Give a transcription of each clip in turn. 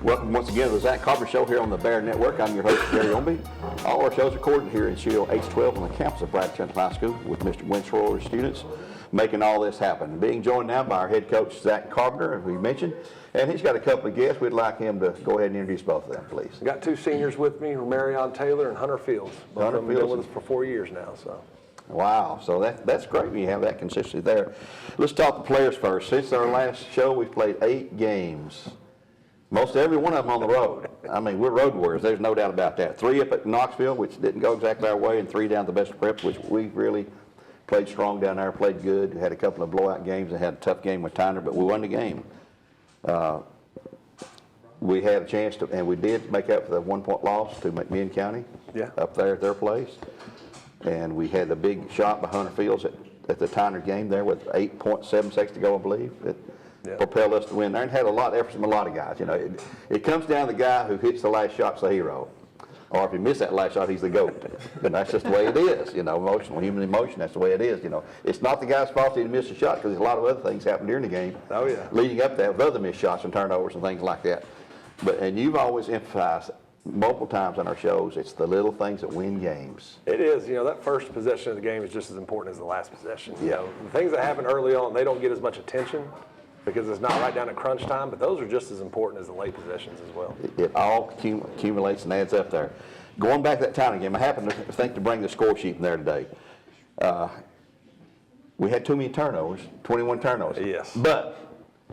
Welcome once again to the Zach Carpenter Show here on the Bear Network. I'm your host, Gary Omby. All our shows are recorded here in Studio H12 on the campus of Brad Central High School with Mr. Winsrow students making all this happen. Being joined now by our head coach, Zach Carpenter, as we mentioned, and he's got a couple of guests. We'd like him to go ahead and introduce both of them, please. I got two seniors with me, Marion Taylor and Hunter Fields. Both of them have been with us for 4 years now. So. Wow, so that's great when you have that consistency there. Let's talk the players first. Since our last show, we've played 8 games. Most every one of them on the road. I mean, we're road warriors. There's no doubt about that. 3 up at Knoxville, which didn't go exactly our way, and 3 down at the Best Prep, which we really played strong down there, played good. Had a couple of blowout games and had a tough game with Tyner, but we won the game. We had a chance to, and we did make up for the 1-point loss to McMinn County up there at their place. And we had the big shot by Hunter Fields at the Tyner game there with 8.7 seconds to go, I believe. It propelled us to win there, and had a lot of effort from a lot of guys. You know, it comes down to the guy who hits the last shot's the hero. Or if he missed that last shot, he's the GOAT. And that's just the way it is, you know, emotional, human emotion, that's the way it is, you know. It's not the guy's fault that he missed a shot, because a lot of other things happen during the game. Oh, yeah. Leading up to that with other missed shots and turnovers and things like that. And you've always emphasized multiple times on our shows, it's the little things that win games. It is. You know, that first possession of the game is just as important as the last possession. You know, the things that happen early on, they don't get as much attention because it's not right down at crunch time, but those are just as important as the late possessions as well. It all accumulates and adds up there. Going back to that Tyner game, I happened to think to bring the score sheet in there today. We had too many turnovers, 21 turnovers. Yes. But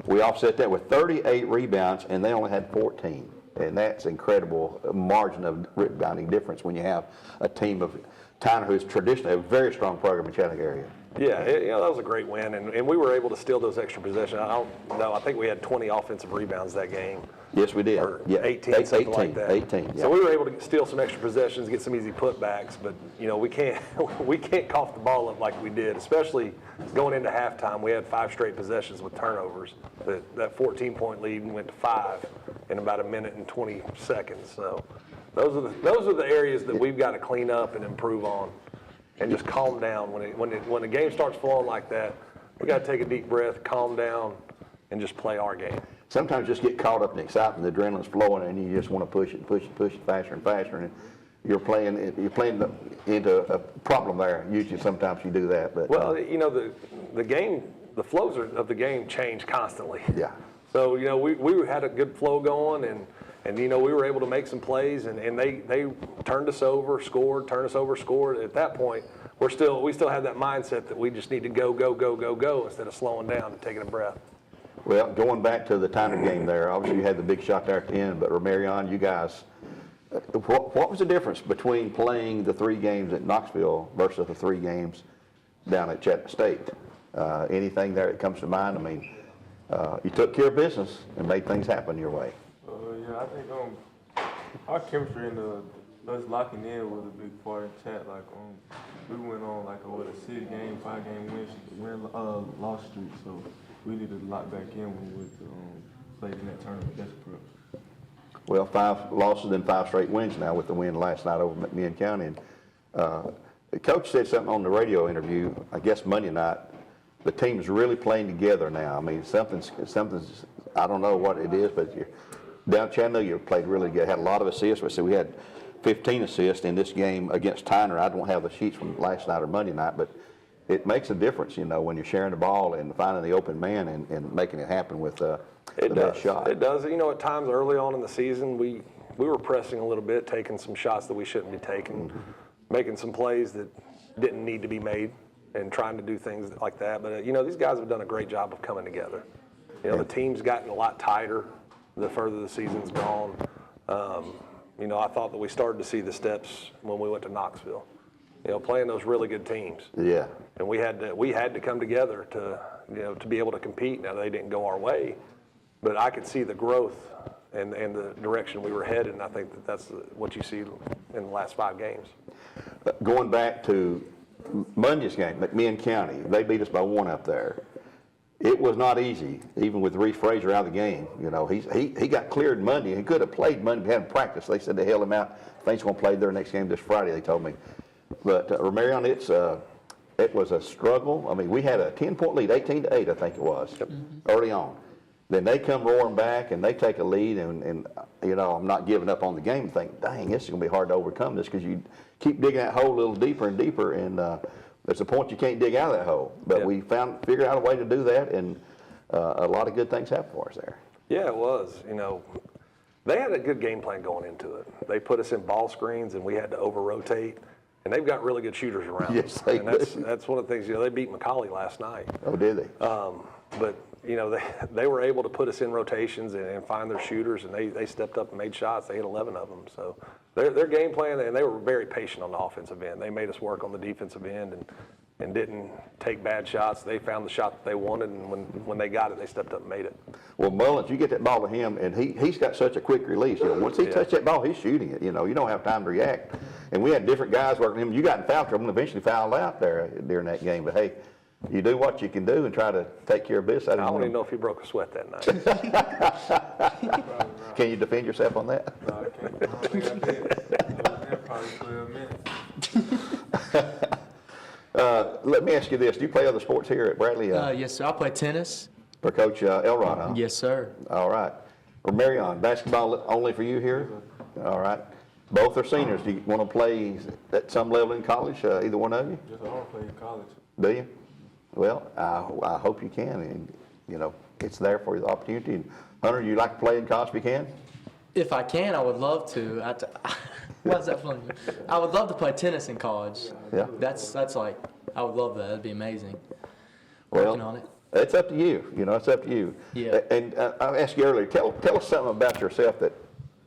we offset that with 38 rebounds, and they only had 14. And that's incredible margin of rebounding difference when you have a team of Tyner, who's traditionally a very strong program in Chattanooga area. Yeah, you know, that was a great win, and we were able to steal those extra possessions. I don't know, I think we had 20 offensive rebounds that game. Yes, we did. Or yeah, 18, something like that. 18. Yeah. So we were able to steal some extra possessions, get some easy putbacks, but you know, we can't cough the ball up like we did, especially going into halftime. We had 5 straight possessions with turnovers. That 14-point lead went to 5 in about 1 minute and 20 seconds. So those are the areas that we've got to clean up and improve on, and just calm down when the game starts flowing like that. We got to take a deep breath, calm down, and just play our game. Sometimes just get caught up in excitement, the adrenaline's flowing, and you just want to push it faster and faster, and you're playing into a problem there. Usually, sometimes you do that, but well, you know, the game, the flows of the game change constantly. Yeah. So you know, we had a good flow going, and you know, we were able to make some plays, and they turned us over, scored. At that point, we still have that mindset that we just need to go instead of slowing down and taking a breath. Well, going back to the Tyner game there, obviously you had the big shot there at the end, but Marion, you guys, what was the difference between playing the 3 games at Knoxville versus the 3 games down at Chattanooga State? Anything there that comes to mind? I mean, you took care of business and made things happen your way. Yeah, I think our chemistry and us locking in was a big part in Chat. Like we went on like a 6-game, 5-game loss streak, so we needed to lock back in when we played in that tournament against the Preps. Well, 5 losses and 5 straight wins now with the win last night over McMinn County. And the coach said something on the radio interview, I guess Monday night. The team's really playing together now. I mean, something's I don't know what it is, but down at Chattanooga, you played really good. Had a lot of assists. So we had 15 assists in this game against Tyner. I don't have the sheets from last night or Monday night, but it makes a difference, you know, when you're sharing the ball and finding the open man and making it happen with the best shot. It does. You know, at times early on in the season, we were pressing a little bit, taking some shots that we shouldn't be taking, making some plays that didn't need to be made, and trying to do things like that. But, you know, these guys have done a great job of coming together. You know, the team's gotten a lot tighter the further the season's gone. You know, I thought that we started to see the steps when we went to Knoxville. You know, playing those really good teams. Yeah. And we had to come together to be able to compete. Now, they didn't go our way, but I could see the growth and the direction we were headed, and I think that's what you see in the last 5 games. Going back to Monday's game, McMinn County, they beat us by 1 up there. It was not easy, even with Reese Frazier out of the game. You know, he got cleared Monday. He could have played Monday, but hadn't practiced. They said they held him out. I think he's going to play their next game this Friday, they told me. But Marion, it was a struggle. I mean, we had a 10-point lead, 18-8, I think it was, early on. then they come roaring back and they take a lead, and you know, I'm not giving up on the game and think, dang, this is going to be hard to overcome this, because you keep digging that hole a little deeper and deeper, and there's a point you can't dig out of that hole. But we figured out a way to do that, and a lot of good things happened for us there. Yeah, it was. You know, they had a good game plan going into it. They put us in ball screens, and we had to over-rotate. And they've got really good shooters around. Yes, they and do. that's one of the things. You know, they beat McCauley last night. Oh, did they? But you know, they were able to put us in rotations and find their shooters, and they stepped up and made shots. They hit 11 of them. So their game plan, and they were very patient on the offensive end. They made us work on the defensive end and didn't take bad shots. They found the shot that they wanted, and when they got it, they stepped up and made it. Well, Mullins, you get that ball to him, and he's got such a quick release. You know, once he touched that ball, he's shooting it. You know, you don't have time to react. And we had different guys working him. You got in foul trouble and eventually fouled out there during that game. But hey, you do what you can do and try to take care of business. I don't even know if he broke a sweat that night. Can you defend yourself on that? No, I can't. I don't think I did. It was there probably 12 minutes. Let me ask you this. Do you play other sports here at Bradley? Yes, sir. I play tennis. For Coach Elrod, huh? Yes, sir. All right. Or Marion, basketball only for you here? All right. Both are seniors. Do you want to play at some level in college, either one of you? Just I want to play in college. Do you? Well, I hope you can, and you know, it's there for you, the opportunity. And Hunter, you like to play in college if you can? If I can, I would love to. Why is that funny? I would love to play tennis in college. Yeah. That's like, I would love that. That'd be amazing. Well, Working on it. It's up to you. You know, it's up to you. Yeah. And I asked you earlier, tell us something about yourself that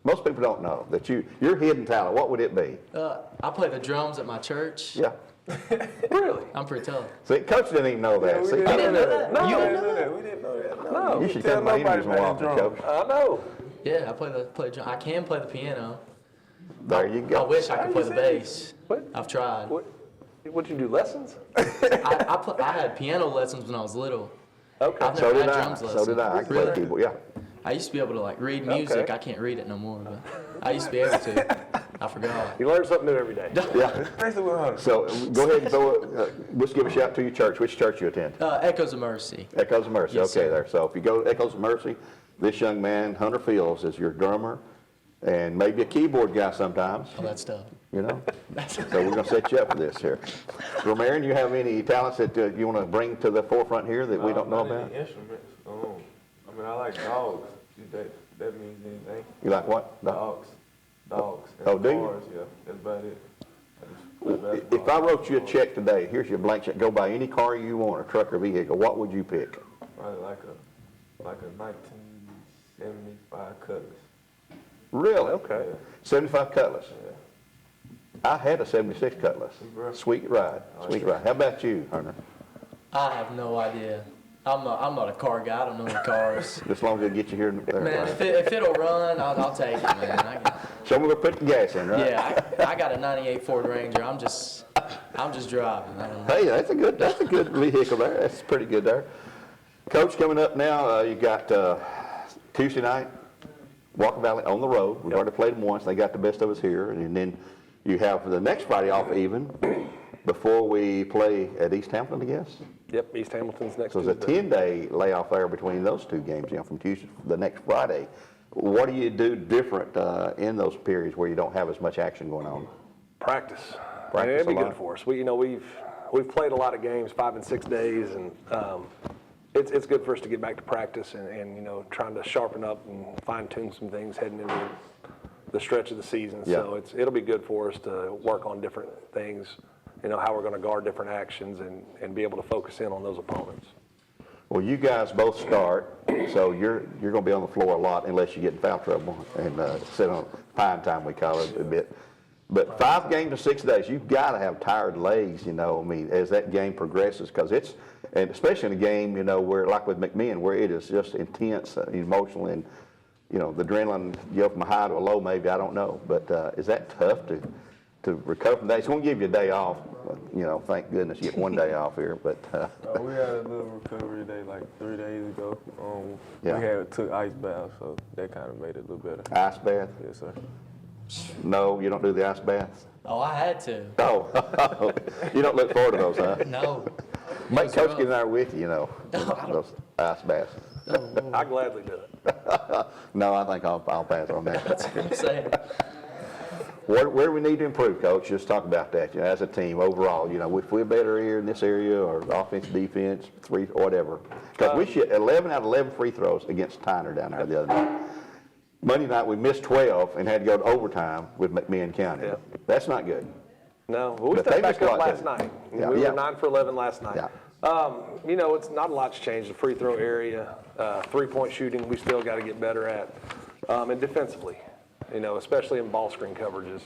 most people don't know, that your hidden talent. What would it be? I play the drums at my church. Yeah. Really? I'm pretty tough. See, Coach didn't even know that. See, You didn't know that? No. You didn't know We didn't know that. No. you should come to my interviews more often, Coach. I know. Yeah, I play the drum. I can play the piano. There you go. I wish I could play the bass. What? I've tried. What'd you do, lessons? I had piano lessons when I was little. Okay. I've So never did had I. drums So lessons. did I. I can play the Really? keyboard. Yeah. I used to be able to like read music. Okay. I can't read it no more, but I used to be able to. I forgot. You learn something new every day. Yeah. Especially with Hunter. So go ahead and throw it. Let's give a shout to your church. Which church you attend? Echoes of Mercy. Echoes of Mercy. Yes, Okay, sir. there. So if you go to Echoes of Mercy, this young man, Hunter Fields, is your drummer and maybe a keyboard guy sometimes, All that stuff. you know. So we're going to set you up for this here. Romarian, you have any talents that you want to bring to the forefront here that we don't know Not any about? instruments. I mean, I like dogs. If that means anything. You like what? Dogs. Oh, And do you? cars, yeah. That's about it. I just play If basketball. I wrote you a check today, here's your blank check, go buy any car you want, a truck or vehicle, what would you pick? Probably like a 1975 Cutlass. Really? Okay. 75 Cutlass. Yeah. I had a 76 Cutlass. Bruh. Sweet ride, sweet ride. How about you, Hunter? I have no idea. I'm not a car guy. I don't know any cars. Just as long as it gets you here and there. Man, right? if it'll run, I'll take it, man. So we're gonna put the gas in, right? Yeah, I got a '98 Ford Ranger. I'm just driving. I don't know. Hey, that's a good vehicle there. That's pretty good there. Coach, coming up now, you got Tuesday night, Walker Valley on the road. We've already played them once. They got the best of us here, and then you have the next Friday off even before we play at East Hampton, I guess. Yep, East Hamilton's next So there's a Tuesday. 10-day layoff there between those two games, you know, from Tuesday to the next Friday. What do you do different in those periods where you don't have as much action going on? Practice. Practice It'd be a lot. good for us. We've played a lot of games, 5 and 6 days, and it's good for us to get back to practice and you know, trying to sharpen up and fine tune some things heading into the stretch of the season. Yeah. So it'll be good for us to work on different things, you know, how we're going to guard different actions and be able to focus in on those opponents. Well, you guys both start, so you're going to be on the floor a lot unless you get in foul trouble and sit on pine time, we call it a bit. But 5 games in 6 days, you've got to have tired legs, you know, I mean, as that game progresses, because and especially in a game, you know, where, like with McMinn, where it is just intense, emotional, and, you know, the adrenaline, you go from a high to a low, maybe, I don't know. But is that tough to recover from that? It's going to give you a day off, you know, thank goodness you get 1 day off here, but. We had a little recovery day like 3 days ago. Yeah. We took ice baths, so that kind of made it a little better. Ice bath? Yes, sir. No, you don't do the ice baths? Oh, I had to. Oh, you don't look forward to those, huh? No. Make was Coach rough. get in there with you, you know, those ice baths. I gladly do it. No, I think I'll pass on that. That's what I'm saying. Where do we need to improve, Coach? Just talk about that, as a team overall. If we're better here in this area or offense, defense, three, or whatever. Because we shot 11 out of 11 free throws against Tyner down there the other night. Monday night, we missed 12 and had to go to overtime with McMinn County. Yeah. That's not good. No, but we But stepped they back missed a up lot, last too. night. Yeah, We yeah. were 9 for 11 last night. Yeah. It's not a lot's changed. The free throw area, three-point shooting, we still got to get better at. And defensively, especially in ball screen coverages.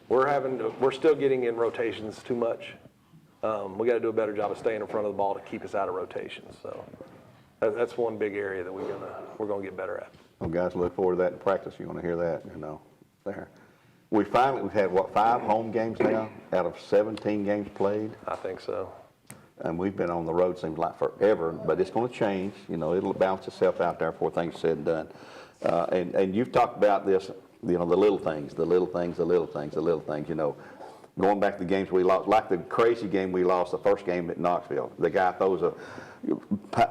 We're still getting in rotations too much. We got to do a better job of staying in front of the ball to keep us out of rotations. So that's one big area that we're gonna get better at. Well, guys, look forward to that in practice. You're going to hear that, there. We've had, 5 home games now out of 17 games played? I think so. And we've been on the road, seems like forever, but it's going to change. It'll balance itself out there before things are said and done. And you've talked about this, the little things, going back to the games we lost, like the crazy game we lost, the first game at Knoxville. The guy throws a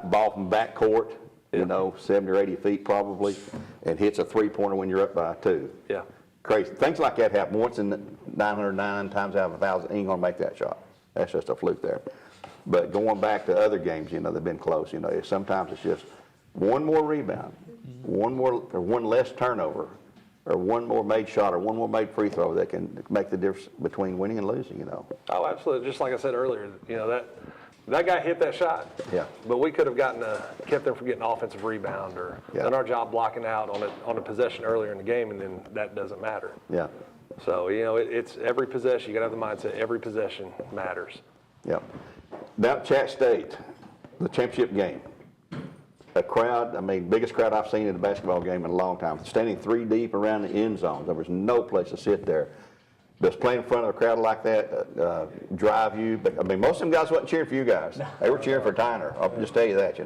ball from backcourt, 70 or 80 feet probably, and hits a three-pointer when you're up by 2. Yeah. Crazy. Things like that happen once in 909 times out of 1,000. Ain't going to make that shot. That's just a fluke there. But going back to other games, they've been close. Sometimes it's just one more rebound, one less turnover, or one more made shot, or one more made free throw that can make the difference between winning and losing. Oh, absolutely. Just like I said earlier, that guy hit that shot. Yeah. But we could have kept them from getting an offensive rebound or done our job blocking out on a possession earlier in the game, and then that doesn't matter. Yeah. So, it's every possession. You got to have the mindset every possession matters. Yeah. Down at Chat State, the championship game. A crowd, biggest crowd I've seen in a basketball game in a long time. Standing 3 deep around the end zone. There was no place to sit there. Just playing in front of a crowd like that drive you. But, most of them guys wasn't cheering for you guys. They were cheering for Tyner. I'll just tell you that,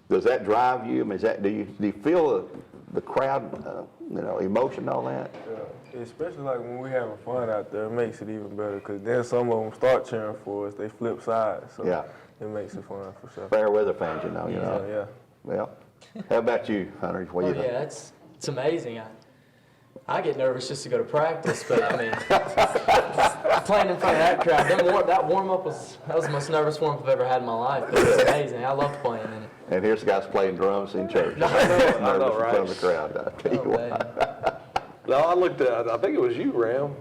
Does that drive you? Do you feel the crowd, emotion and all that? Yeah, especially like when we having fun out there, it makes it even better because then some of them start cheering for us. They flip sides, so it makes it fun for sure. Fair weather fans, Yeah. Well, how about you, Hunter? What do you think? Yeah, it's amazing. I get nervous just to go to practice, but playing in front of that crowd, that warm-up was the most nervous warm-up I've ever had in my life. But it's amazing. I love playing in it. And here's the guys playing drums in church. I know, right? In front of the crowd, I tell you what. Man. No, I looked at, I think it was you, Ram.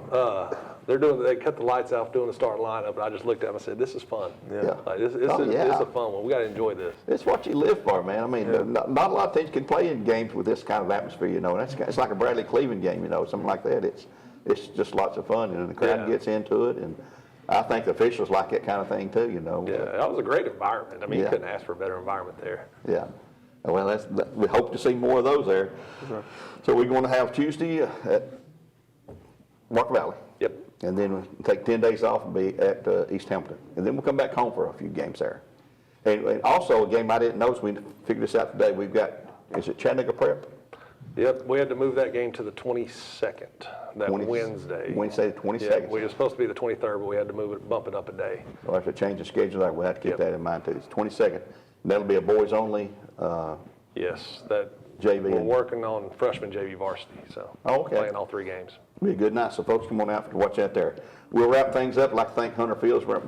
They cut the lights off doing the starting lineup, and I just looked at them and said, this is fun. Yeah. Like, this is a fun one. We got to enjoy this. It's what you live for, man. Not a lot of teams can play in games with this kind of atmosphere, And it's like a Bradley Cleveland game, something like that. It's just lots of fun, and the crowd gets into it, and I think the officials like that kind of thing too, Yeah, that was a great environment. You couldn't ask for a better environment there. Yeah. Well, we hope to see more of those there. Sure. So we're going to have Tuesday at Mark Valley. Yep. And then we'll take 10 days off and be at East Hampton. And then we'll come back home for a few games there. And also a game I didn't notice, we figured this out today, we've got, is it Chattanooga Prep? Yep, we had to move that game to the 22nd, Wednesday. Wednesday the 22nd. Yeah, we were supposed to be the 23rd, but we had to bump it up a day. We'll have to change the schedule there. We'll have to keep that in mind too. It's 22nd. That'll be a boys only Yes, that JV. we're working on freshman JV varsity, so playing all 3 games. Be a good night, so folks come on out to watch that there. We'll wrap things up. I'd like to thank Hunter Fields, Taylor,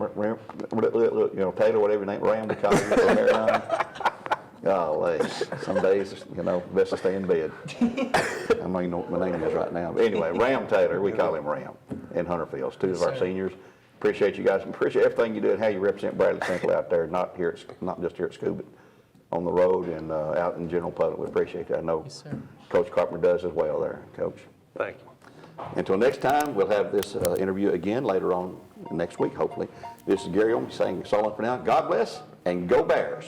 whatever your name, Ram, to call you from there on. Golly, some days, best to stay in bed. I don't even know what my name is right now. But anyway, Ram Taylor, we call him Ram, and Hunter Fields, 2 of our seniors. Appreciate you guys, and appreciate everything you do and how you represent Bradley Central out there, not just here at school, but on the road and out in the general public. We appreciate that. I know Coach Carpenter does as well there, Coach. Thank you. Until next time, we'll have this interview again later on next week, hopefully. This is Gary Ohm saying so long for now. God bless, and go Bears.